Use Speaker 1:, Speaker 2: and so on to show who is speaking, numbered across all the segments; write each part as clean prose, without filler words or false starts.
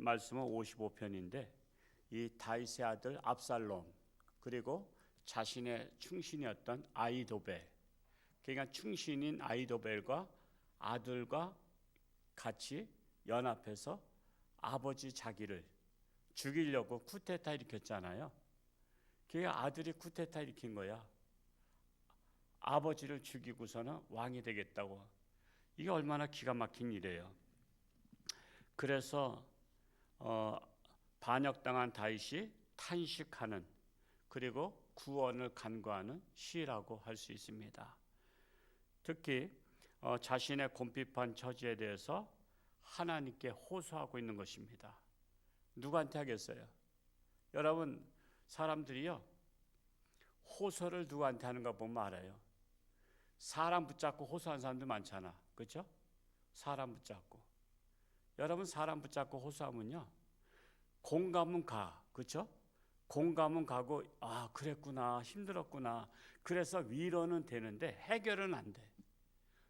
Speaker 1: 말씀은 55편인데 이 다윗의 아들 압살롬 그리고 자신의 충신이었던 아히도벨, 그러니까 충신인 아히도벨과 아들과 같이 연합해서 아버지 자기를 죽이려고 쿠데타 일으켰잖아요. 그러니까 아들이 쿠데타 일으킨 거야. 아버지를 죽이고서는 왕이 되겠다고. 이게 얼마나 기가 막힌 일이에요. 그래서 반역당한 다윗이 탄식하는, 그리고 구원을 간구하는 시라고 할 수 있습니다. 특히 자신의 곤핍한 처지에 대해서 하나님께 호소하고 있는 것입니다. 누구한테 하겠어요? 여러분, 사람들이요, 호소를 누구한테 하는가 보면 알아요. 사람 붙잡고 호소하는 사람들 많잖아, 그렇죠? 사람 붙잡고. 여러분, 사람 붙잡고 호소하면요, 공감은 가, 그렇죠? 공감은 가고, 아, 그랬구나, 힘들었구나. 그래서 위로는 되는데 해결은 안 돼.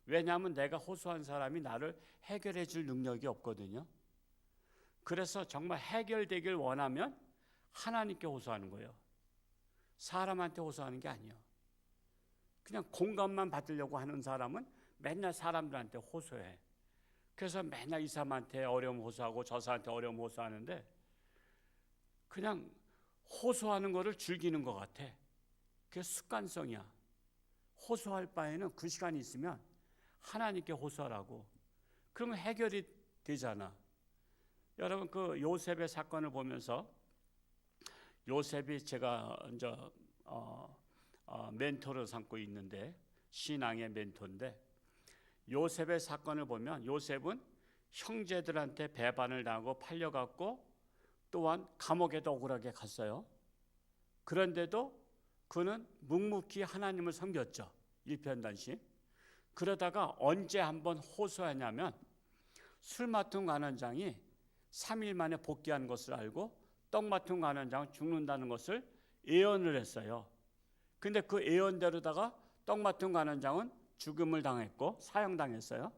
Speaker 1: 왜냐하면 내가 호소한 사람이 나를 해결해 줄 능력이 없거든요. 그래서 정말 해결되길 원하면 하나님께 호소하는 거예요. 사람한테 호소하는 게 아니에요. 그냥 공감만 받으려고 하는 사람은 맨날 사람들한테 호소해. 그래서 맨날 이 사람한테 어려움 호소하고 저 사람한테 어려움 호소하는데 그냥 호소하는 거를 즐기는 것 같아. 그게 습관성이야. 호소할 바에는 그 시간이 있으면 하나님께 호소하라고. 그러면 해결이 되잖아. 여러분, 그 요셉의 사건을 보면서, 요셉이 제가 이제 멘토로 삼고 있는데, 신앙의 멘토인데, 요셉의 사건을 보면 요셉은 형제들한테 배반을 당하고 팔려갔고 또한 감옥에도 억울하게 갔어요. 그런데도 그는 묵묵히 하나님을 섬겼죠. 일편단심. 그러다가 언제 한번 호소하냐면 술 맡은 관원장이 3일 만에 복귀하는 것을 알고 떡 맡은 관원장은 죽는다는 것을 예언을 했어요. 근데 그 예언대로다가 떡 맡은 관원장은 죽음을 당했고 사형당했어요.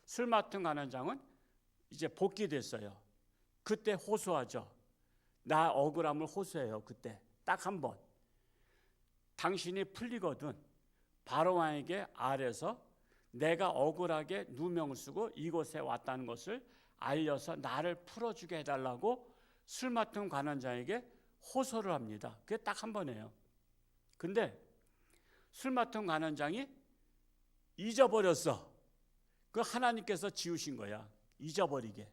Speaker 1: 술 맡은 관원장은 이제 복귀됐어요. 그때 호소하죠. 나 억울함을 호소해요. 그때 딱 한 번. 당신이 풀리거든 바로왕에게 아뢰서 내가 억울하게 누명을 쓰고 이곳에 왔다는 것을 알려서 나를 풀어주게 해달라고 술 맡은 관원장에게 호소를 합니다. 그게 딱 한 번이에요. 근데 술 맡은 관원장이 잊어버렸어. 그 하나님께서 지우신 거야. 잊어버리게.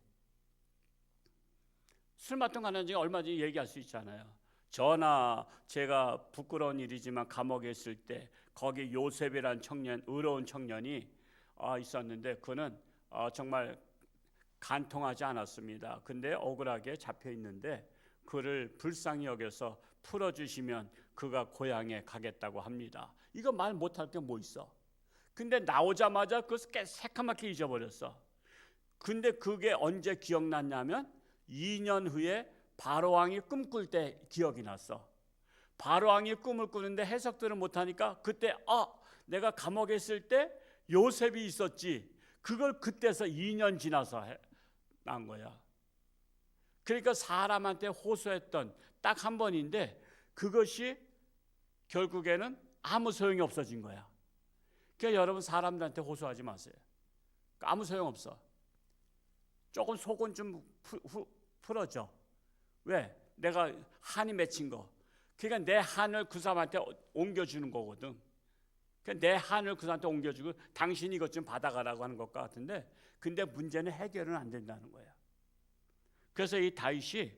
Speaker 1: 술 맡은 관원장이 얼마든지 얘기할 수 있잖아요. 전하, 제가 부끄러운 일이지만 감옥에 있을 때 거기 요셉이라는 청년, 의로운 청년이 있었는데 그는 정말 간통하지 않았습니다. 근데 억울하게 잡혀 있는데 그를 불쌍히 여겨서 풀어주시면 그가 고향에 가겠다고 합니다. 이거 말 못할 게 뭐 있어. 근데 나오자마자 그것을 새카맣게 잊어버렸어. 근데 그게 언제 기억났냐면 2년 후에 바로왕이 꿈꿀 때 기억이 났어. 바로왕이 꿈을 꾸는데 해석들을 못하니까 그때 내가 감옥에 있을 때 요셉이 있었지. 그걸 그때서 2년 지나서 난 거야. 그러니까 사람한테 호소했던 딱 한 번인데 그것이 결국에는 아무 소용이 없어진 거야. 그러니까 여러분 사람들한테 호소하지 마세요. 아무 소용 없어. 조금 속은 좀 풀어줘. 왜? 내가 한이 맺힌 거. 그러니까 내 한을 그 사람한테 옮겨주는 거거든. 그러니까 내 한을 그 사람한테 옮겨주고 당신이 이것 좀 받아가라고 하는 것 같은데 근데 문제는 해결은 안 된다는 거야. 그래서 이 다윗이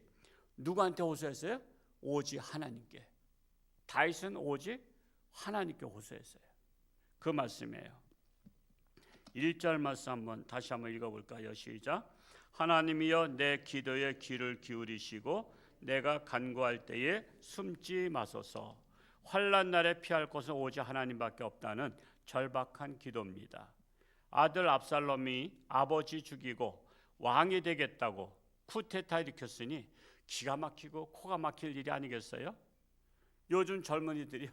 Speaker 1: 누구한테 호소했어요? 오직 하나님께. 다윗은 오직 하나님께 호소했어요. 그 말씀이에요. 1절 말씀 다시 한번 읽어볼까요? 시작. 하나님이여 내 기도에 귀를 기울이시고 내가 간구할 때에 숨지 마소서. 환난 날에 피할 곳은 오직 하나님밖에 없다는 절박한 기도입니다. 아들 압살롬이 아버지 죽이고 왕이 되겠다고 쿠데타 일으켰으니 기가 막히고 코가 막힐 일이 아니겠어요? 요즘 젊은이들이요,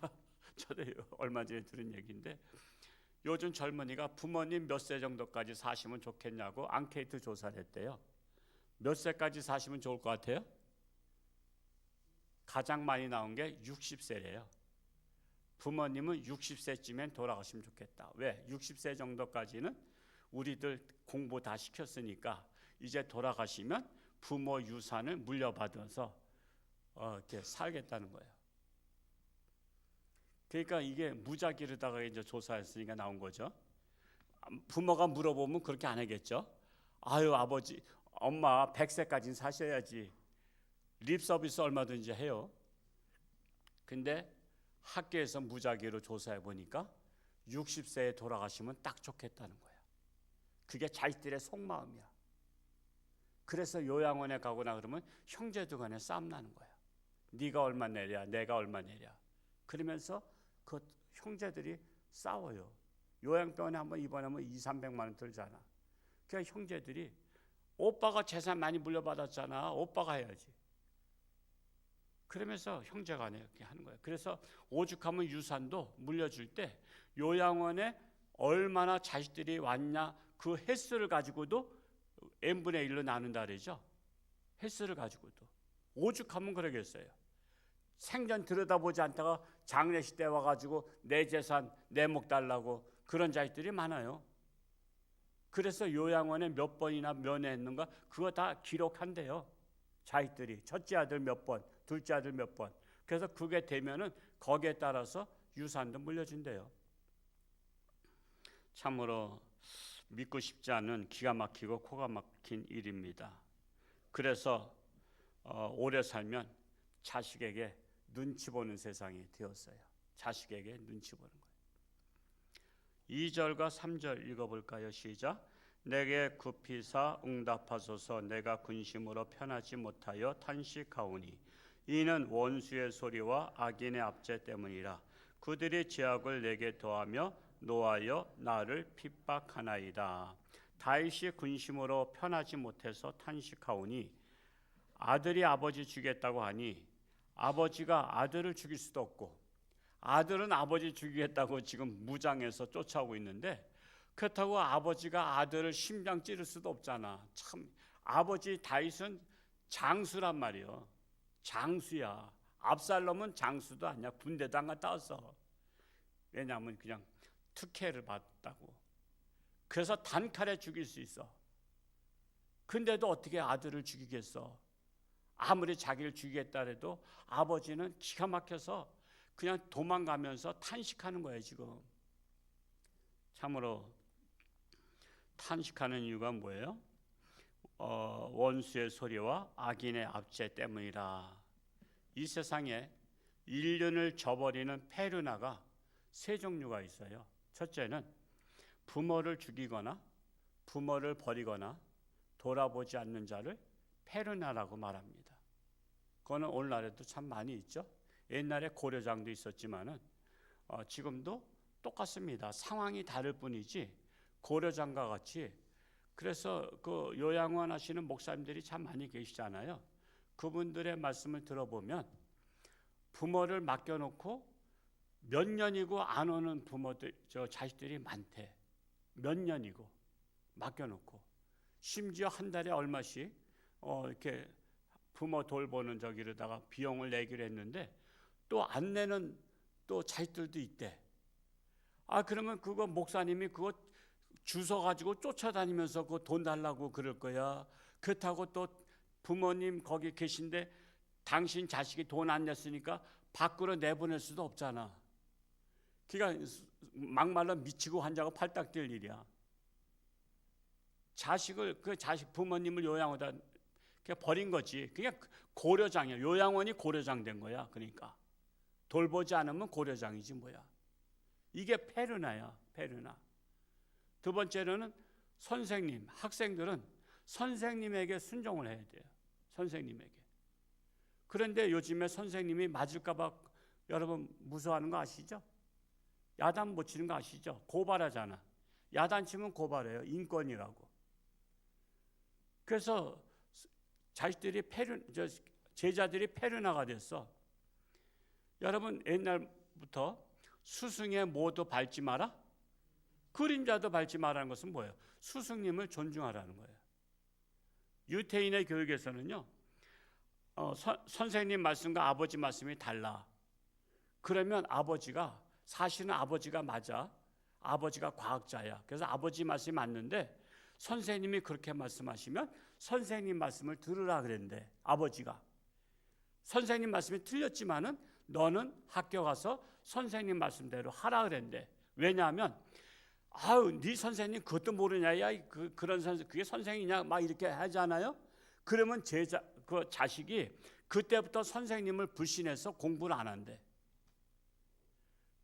Speaker 1: 저도 얼마 전에 들은 얘기인데 요즘 젊은이가 부모님 몇 세 정도까지 사시면 좋겠냐고 앙케이트 조사를 했대요. 몇 세까지 사시면 좋을 것 같아요? 가장 많이 나온 게 60세래요. 부모님은 60세쯤엔 돌아가시면 좋겠다. 왜? 60세 정도까지는 우리들 공부 다 시켰으니까 이제 돌아가시면 부모 유산을 물려받아서 이렇게 살겠다는 거예요. 그러니까 이게 무작위로다가 이제 조사했으니까 나온 거죠. 부모가 물어보면 그렇게 안 하겠죠. 아유, 아버지, 엄마 100세까지는 사셔야지. 립 서비스 얼마든지 해요. 근데 학교에서 무작위로 조사해 보니까 60세에 돌아가시면 딱 좋겠다는 거야. 그게 자식들의 속마음이야. 그래서 요양원에 가거나 그러면 형제들 간에 싸움 나는 거야. 네가 얼마 내랴, 내가 얼마 내랴. 그러면서 그 형제들이 싸워요. 요양병원에 한번 입원하면 200~300만 원 들잖아. 그러니까 형제들이 오빠가 재산 많이 물려받았잖아. 오빠가 해야지. 그러면서 형제간에 이렇게 하는 거예요. 그래서 오죽하면 유산도 물려줄 때 요양원에 얼마나 자식들이 왔냐 그 횟수를 가지고도 n분의 1로 나눈다 그러죠. 횟수를 가지고도. 오죽하면 그러겠어요. 생전 들여다보지 않다가 장례식 때 와가지고 내 재산 내 목 달라고 그런 자식들이 많아요. 그래서 요양원에 몇 번이나 면회했는가 그거 다 기록한대요. 자식들이 첫째 아들 몇 번, 둘째 아들 몇 번. 그래서 그게 되면은 거기에 따라서 유산도 물려준대요. 참으로 믿고 싶지 않은 기가 막히고 코가 막힌 일입니다. 그래서 오래 살면 자식에게 눈치 보는 세상이 되었어요. 자식에게 눈치 보는 거예요. 2절과 3절 읽어볼까요? 시작. 내게 굽히사 응답하소서. 내가 근심으로 편하지 못하여 탄식하오니 이는 원수의 소리와 악인의 압제 때문이라. 그들이 죄악을 내게 더하며 노하여 나를 핍박하나이다. 다윗이 근심으로 편하지 못해서 탄식하오니 아들이 아버지 죽였다고 하니 아버지가 아들을 죽일 수도 없고 아들은 아버지 죽이겠다고 지금 무장해서 쫓아오고 있는데 그렇다고 아버지가 아들을 심장 찌를 수도 없잖아. 참 아버지 다윗은 장수란 말이요. 장수야. 압살롬은 장수도 아니야. 군대도 안 갔다 왔어. 왜냐하면 그냥 특혜를 받았다고. 그래서 단칼에 죽일 수 있어. 근데도 어떻게 아들을 죽이겠어? 아무리 자기를 죽이겠다 해도 아버지는 기가 막혀서 그냥 도망가면서 탄식하는 거예요. 지금 참으로 탄식하는 이유가 뭐예요? 원수의 소리와 악인의 압제 때문이라. 이 세상에 인륜을 저버리는 페르나가 세 종류가 있어요. 첫째는 부모를 죽이거나 부모를 버리거나 돌아보지 않는 자를 페르나라고 말합니다. 그거는 오늘날에도 참 많이 있죠. 옛날에 고려장도 있었지만은 지금도 똑같습니다. 상황이 다를 뿐이지 고려장과 같이. 그래서 그 요양원 하시는 목사님들이 참 많이 계시잖아요. 그분들의 말씀을 들어보면 부모를 맡겨놓고 몇 년이고 안 오는 부모들, 자식들이 많대. 몇 년이고 맡겨놓고 심지어 한 달에 얼마씩 이렇게 부모 돌보는 저기로다가 비용을 내기로 했는데 또 안 내는 또 자식들도 있대. 그러면 그거 목사님이 그거 주워 가지고 쫓아다니면서 그거 돈 달라고 그럴 거야. 그렇다고 또 부모님 거기 계신데 당신 자식이 돈 안 냈으니까 밖으로 내보낼 수도 없잖아. 그러니까 막말로 미치고 환자가 팔딱 뛸 일이야. 그 자식 부모님을 요양하다 그냥 버린 거지. 그냥 고려장이야. 요양원이 고려장 된 거야. 그러니까 돌보지 않으면 고려장이지 뭐야. 이게 페르나야. 페르나. 두 번째로는 선생님, 학생들은 선생님에게 순종을 해야 돼요. 선생님에게. 그런데 요즘에 선생님이 맞을까 봐 여러분 무서워하는 거 아시죠? 야단 못 치는 거 아시죠? 고발하잖아. 야단 치면 고발해요. 인권이라고. 그래서 제자들이 페르나가 됐어. 여러분 옛날부터 스승의 모도 밟지 마라? 그림자도 밟지 마라는 것은 뭐예요? 스승님을 존중하라는 거예요. 유태인의 교육에서는요, 선생님 말씀과 아버지 말씀이 달라. 그러면 아버지가, 사실은 아버지가 맞아. 아버지가 과학자야. 그래서 아버지 말씀이 맞는데 선생님이 그렇게 말씀하시면 선생님 말씀을 들으라 그랬는데, 아버지가 선생님 말씀이 틀렸지만은 너는 학교 가서 선생님 말씀대로 하라 그랬는데, 왜냐하면 아유 네 선생님 그것도 모르냐, 야 그런 선생 그게 선생이냐 막 이렇게 하잖아요. 그러면 그 자식이 그때부터 선생님을 불신해서 공부를 안 한대.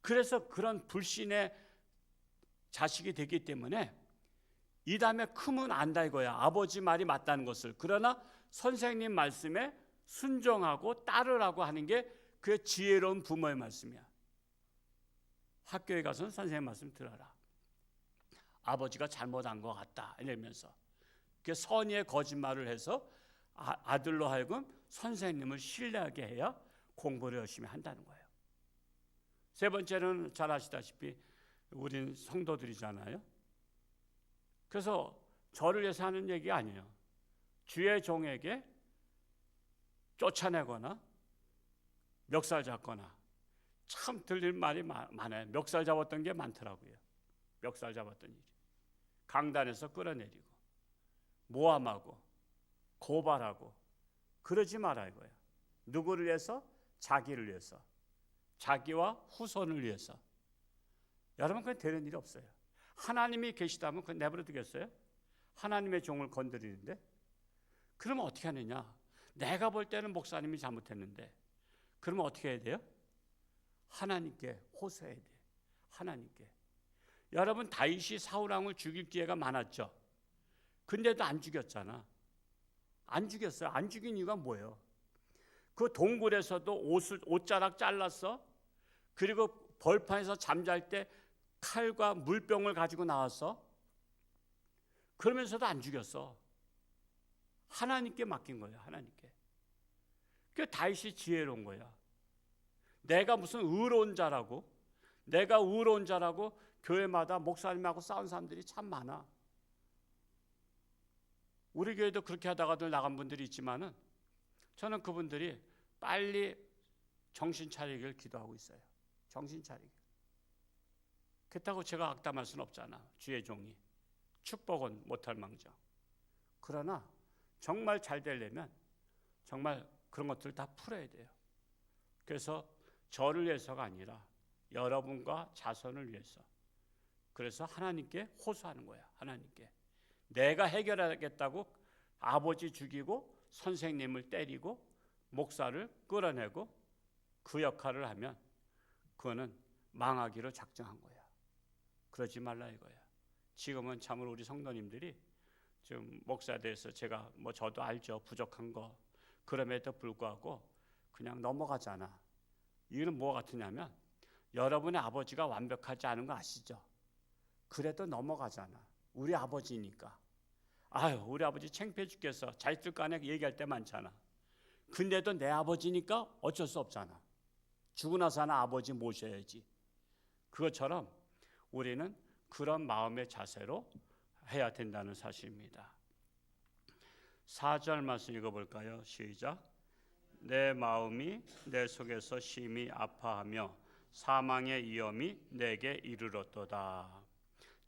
Speaker 1: 그래서 그런 불신의 자식이 되기 때문에 이 다음에 크면 안다 이거야. 아버지 말이 맞다는 것을. 그러나 선생님 말씀에 순종하고 따르라고 하는 게 그 지혜로운 부모의 말씀이야. 학교에 가서는 선생님 말씀 들어라. 아버지가 잘못한 것 같다 이러면서 그 선의의 거짓말을 해서 아들로 하여금 선생님을 신뢰하게 해야 공부를 열심히 한다는 거예요. 세 번째는 잘 아시다시피 우린 성도들이잖아요. 그래서 저를 위해서 하는 얘기가 아니에요. 주의 종에게 쫓아내거나 멱살 잡거나, 참 들릴 말이 많아요. 멱살 잡았던 게 많더라고요. 멱살 잡았던 일이. 강단에서 끌어내리고 모함하고 고발하고 그러지 마라 이거예요. 누구를 위해서? 자기를 위해서. 자기와 후손을 위해서. 여러분 그건 되는 일이 없어요. 하나님이 계시다면 그건 내버려 두겠어요? 하나님의 종을 건드리는데? 그러면 어떻게 하느냐? 내가 볼 때는 목사님이 잘못했는데 그러면 어떻게 해야 돼요? 하나님께 호소해야 돼요. 하나님께. 여러분 다윗이 사울왕을 죽일 기회가 많았죠. 근데도 안 죽였잖아. 안 죽였어요. 안 죽인 이유가 뭐예요? 그 동굴에서도 옷자락 잘랐어. 그리고 벌판에서 잠잘 때 칼과 물병을 가지고 나왔어. 그러면서도 안 죽였어. 하나님께 맡긴 거예요. 하나님께. 그 다윗이 지혜로운 거야. 내가 무슨 의로운 자라고, 내가 의로운 자라고 교회마다 목사님하고 싸운 사람들이 참 많아. 우리 교회도 그렇게 하다가도 나간 분들이 있지만은 저는 그분들이 빨리 정신 차리길 기도하고 있어요. 정신 차리길. 그렇다고 제가 악담할 수는 없잖아. 주의 종이. 축복은 못할 망정. 그러나 정말 잘 되려면 정말 그런 것들을 다 풀어야 돼요. 그래서 저를 위해서가 아니라 여러분과 자손을 위해서. 그래서 하나님께 호소하는 거야. 하나님께. 내가 해결하겠다고 아버지 죽이고 선생님을 때리고 목사를 끌어내고 그 역할을 하면 그거는 망하기로 작정한 거야. 그러지 말라 이거야. 지금은 참으로 우리 성도님들이 좀 목사에 대해서 제가 저도 알죠. 부족한 거. 그럼에도 불구하고 그냥 넘어가잖아. 이건 뭐 같으냐면 여러분의 아버지가 완벽하지 않은 거 아시죠? 그래도 넘어가잖아. 우리 아버지니까. 아유 우리 아버지 창피해 죽겠어. 자식들 간에 얘기할 때 많잖아. 근데도 내 아버지니까 어쩔 수 없잖아. 죽고 나서는 아버지 모셔야지. 그것처럼 우리는 그런 마음의 자세로 해야 된다는 사실입니다. 4절 말씀 읽어볼까요? 시작. 내 마음이 내 속에서 심히 아파하며 사망의 위험이 내게 이르렀도다.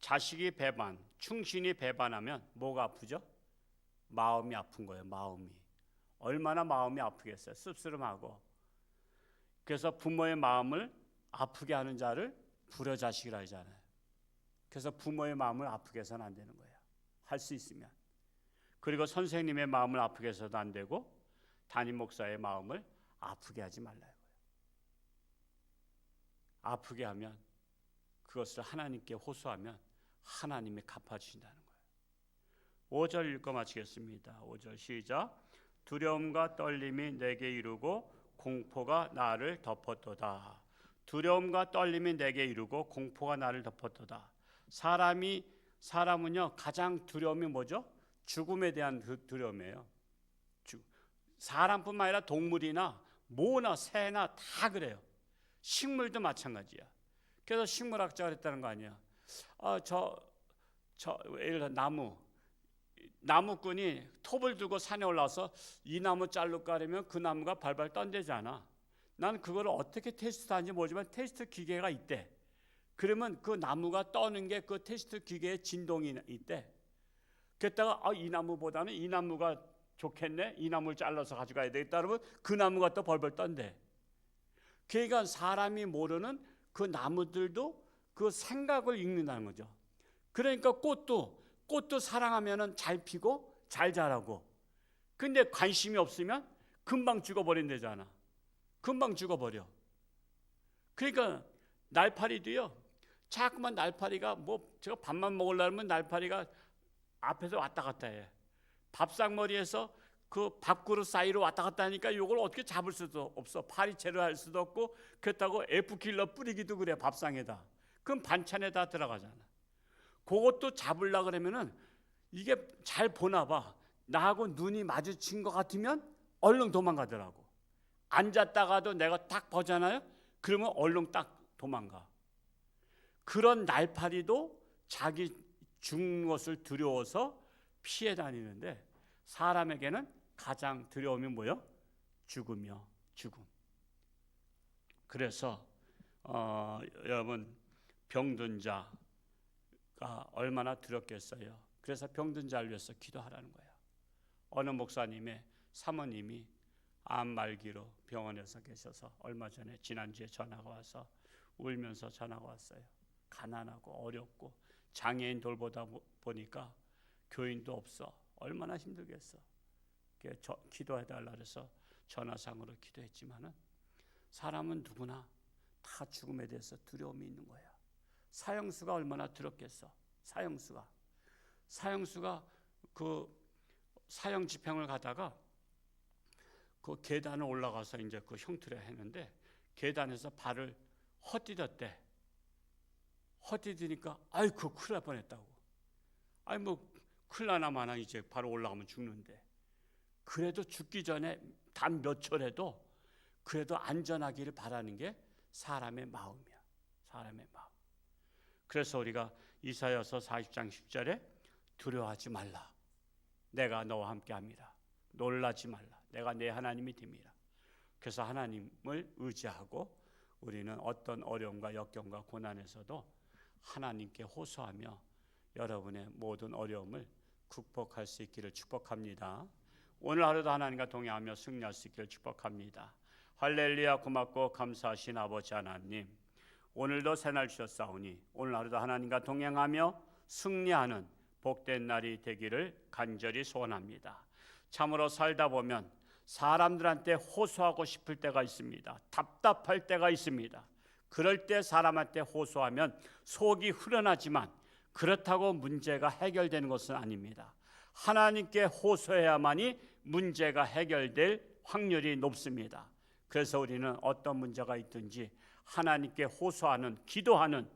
Speaker 1: 자식이 배반, 충신이 배반하면 뭐가 아프죠? 마음이 아픈 거예요. 마음이. 얼마나 마음이 아프겠어요. 씁쓸하고. 그래서 부모의 마음을 아프게 하는 자를 불효자식이라 하잖아요. 그래서 부모의 마음을 아프게 해서는 안 되는 거예요. 할 수 있으면. 그리고 선생님의 마음을 아프게 해서도 안 되고 담임 목사의 마음을 아프게 하지 말라요. 아프게 하면 그것을 하나님께 호소하면 하나님이 갚아주신다는 거예요. 5절 읽고 마치겠습니다. 5절 시작. 두려움과 떨림이 내게 이르고 공포가 나를 덮었도다. 두려움과 떨림이 내게 이르고 공포가 나를 덮었도다. 사람은요 가장 두려움이 뭐죠? 죽음에 대한 두려움이에요. 사람뿐만 아니라 동물이나 모나 새나 다 그래요. 식물도 마찬가지야. 그래서 식물학자가 그랬다는 거 아니야. 예를 들어 나무 나무꾼이 톱을 들고 산에 올라와서 이 나무 자를까 하면 그 나무가 발발 떤대잖아. 난 그걸 어떻게 테스트하는지 모르지만 테스트 기계가 있대. 그러면 그 나무가 떠는 게 그 테스트 기계의 진동이 있대. 그랬다가 이 나무보다는 이 나무가 좋겠네, 이 나무를 잘라서 가져가야 되겠다 그러면 그 나무가 또 벌벌 떤대. 그러니까 사람이 모르는 그 나무들도 그 생각을 읽는다는 거죠. 그러니까 꽃도 사랑하면은 잘 피고 잘 자라고. 근데 관심이 없으면 금방 죽어버린대잖아. 금방 죽어버려. 그러니까 날파리도요, 자꾸만 날파리가 제가 밥만 먹으려면 날파리가 앞에서 왔다 갔다 해. 밥상머리에서 그 밥그릇 사이로 왔다 갔다 하니까 이걸 어떻게 잡을 수도 없어. 파리채로 할 수도 없고. 그렇다고 F킬러 뿌리기도 그래, 밥상에다. 그럼 반찬에다 들어가잖아. 그것도 잡으려고 그러면은 이게 잘 보나 봐. 나하고 눈이 마주친 것 같으면 얼른 도망가더라고. 앉았다가도 내가 딱 보잖아요. 그러면 얼른 딱 도망가. 그런 날파리도 자기 죽는 것을 두려워서 피해 다니는데, 사람에게는 가장 두려움이 뭐요? 죽음. 그래서 여러분, 병든 자가 얼마나 두렵겠어요. 그래서 병든 자를 위해서 기도하라는 거예요. 어느 목사님의 사모님이 암 말기로 병원에서 계셔서 얼마 전에 지난주에 전화가 와서 울면서 전화가 왔어요. 가난하고 어렵고 장애인 돌보다 보니까 교인도 없어. 얼마나 힘들겠어. 기도해달라 그래서 전화상으로 기도했지만은 사람은 누구나 다 죽음에 대해서 두려움이 있는 거야. 사형수가 얼마나 두렵겠어. 사형수가 그 사형 집행을 가다가 그 계단을 올라가서 이제 그 형틀에 했는데 계단에서 발을 헛디뎠대. 헛디디니까 아이고 큰일 날 뻔했다고. 큰일 나나 마나 이제 바로 올라가면 죽는데. 그래도 죽기 전에 단 몇 초라도 그래도 안전하기를 바라는 게 사람의 마음이야. 사람의 마음. 그래서 우리가 이사야서 40장 10절에 두려워하지 말라. 내가 너와 함께합니다. 놀라지 말라. 내가 내 하나님이 됨이라. 그래서 하나님을 의지하고 우리는 어떤 어려움과 역경과 고난에서도 하나님께 호소하며 여러분의 모든 어려움을 극복할 수 있기를 축복합니다. 오늘 하루도 하나님과 동행하며 승리할 수 있기를 축복합니다. 할렐루야. 고맙고 감사하신 아버지 하나님, 오늘도 새날 주셨사오니 오늘 하루도 하나님과 동행하며 승리하는 복된 날이 되기를 간절히 소원합니다. 참으로 살다 보면 사람들한테 호소하고 싶을 때가 있습니다. 답답할 때가 있습니다. 그럴 때 사람한테 호소하면 속이 후련하지만 그렇다고 문제가 해결되는 것은 아닙니다. 하나님께 호소해야만이 문제가 해결될 확률이 높습니다. 그래서 우리는 어떤 문제가 있든지 하나님께 호소하는, 기도하는,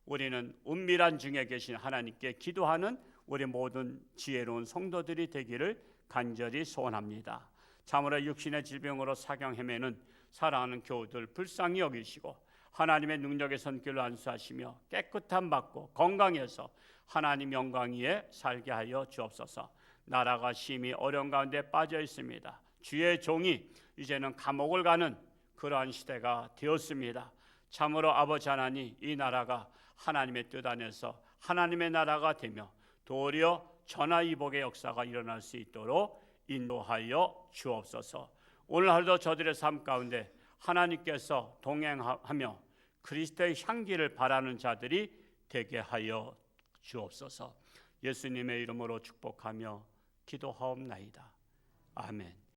Speaker 1: 우리는 은밀한 중에 계신 하나님께 기도하는 우리 모든 지혜로운 성도들이 되기를 간절히 소원합니다. 참으로 육신의 질병으로 사경 헤매는 사랑하는 교우들 불쌍히 여기시고 하나님의 능력의 손길로 안수하시며 깨끗함 받고 건강해서 하나님 영광 위에 살게 하여 주옵소서. 나라가 심히 어려운 가운데 빠져 있습니다. 주의 종이 이제는 감옥을 가는 그러한 시대가 되었습니다. 참으로 아버지 하나님, 이 나라가 하나님의 뜻 안에서 하나님의 나라가 되며 도리어 전화위복의 역사가 일어날 수 있도록 인도하여 주옵소서. 오늘 하루도 저들의 삶 가운데 하나님께서 동행하며 그리스도의 향기를 바라는 자들이 되게 하여 주옵소서. 예수님의 이름으로 축복하며 기도하옵나이다. 아멘.